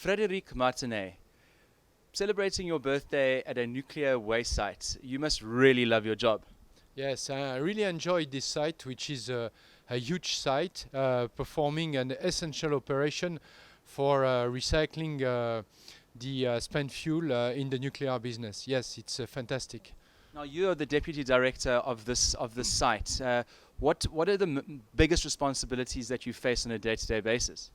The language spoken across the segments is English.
Frédéric Martinet, celebrating your birthday at a nuclear waste site. You must really love your job. Yes, I really enjoyed this site, which is a huge site performing an essential operation for recycling the spent fuel in the nuclear business. Yes, it's fantastic. Now you are the deputy director of this site. What are the biggest responsibilities that you face on a day-to-day basis?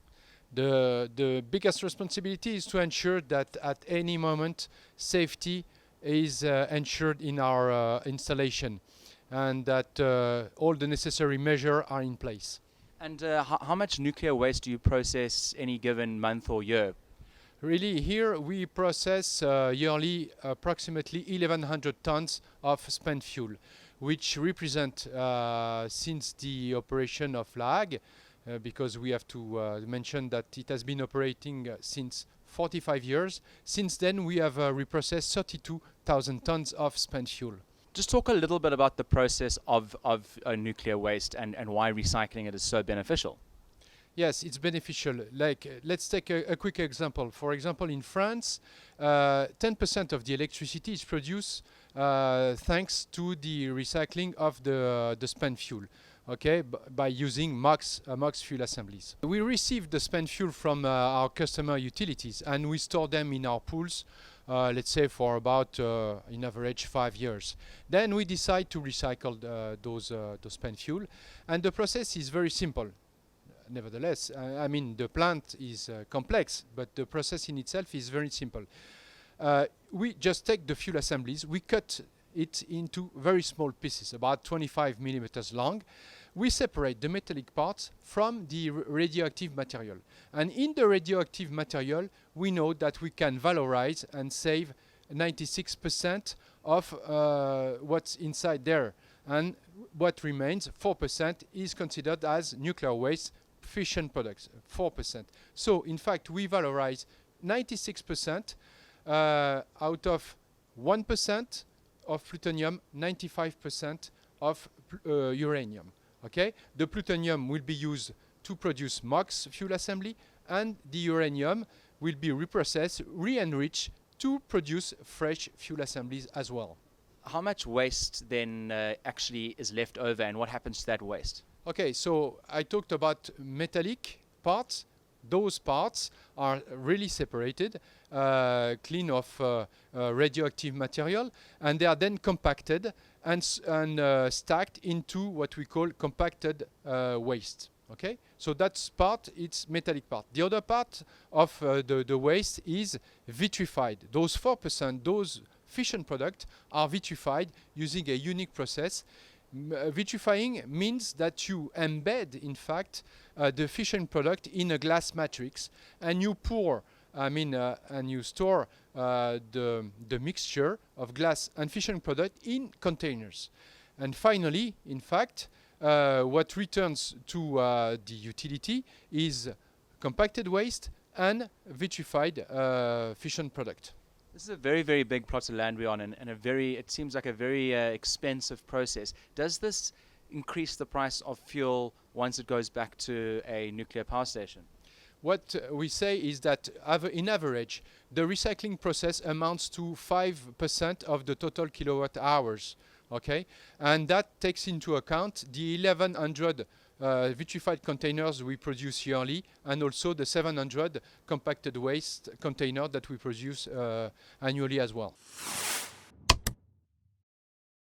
The biggest responsibility is to ensure that at any moment safety is ensured in our installation, and that all the necessary measures are in place. And how much nuclear waste do you process any given month or year? Really, here we process yearly approximately 1,100 tons of spent fuel, which represent, since the operation of LAG, because we have to mention that it has been operating since 45 years. Since then, we have reprocessed 32,000 tons of spent fuel. Just talk a little bit about the process of nuclear waste and why recycling it is so beneficial. Yes, it's beneficial. Like, let's take a quick example. For example, in France, 10% of the electricity is produced thanks to the recycling of the spent fuel. Okay, by using MOX fuel assemblies. We receive the spent fuel from our customer utilities, and we store them in our pools, let's say for about, in average, 5 years. Then we decide to recycle those spent fuel, and the process is very simple. Nevertheless, I mean, the plant is complex, but the process in itself is very simple. We just take the fuel assemblies, we cut it into very small pieces, about 25 millimeters long. We separate the metallic parts from the radioactive material. And in the radioactive material, we know that we can valorize and save 96% of what's inside there. And what remains, 4%, is considered as nuclear waste fission products, 4%. So, in fact, we valorize 96% out of 1% of plutonium, 95% of uranium. Okay, the plutonium will be used to produce MOX fuel assembly, and the uranium will be reprocessed, re-enriched to produce fresh fuel assemblies as well. How much waste then actually is left over, and what happens to that waste? Okay, so I talked about metallic parts. Those parts are really separated, clean of radioactive material, and they are then compacted and stacked into what we call compacted waste. Okay, so that's part, it's metallic part. The other part of the waste is vitrified. Those 4%, those fission products are vitrified using a unique process. Vitrifying means that you embed, in fact, the fission product in a glass matrix, and you pour, and you store the mixture of glass and fission product in containers. And finally, in fact, what returns to the utility is compacted waste and vitrified fission product. This is a very, very big plot of land we're on, and it seems like a very expensive process. Does this increase the price of fuel once it goes back to a nuclear power station? What we say is that in average, the recycling process amounts to 5% of the total kilowatt hours. Okay, and that takes into account the 1,100 vitrified containers we produce yearly, and also the 700 compacted waste container that we produce annually as well.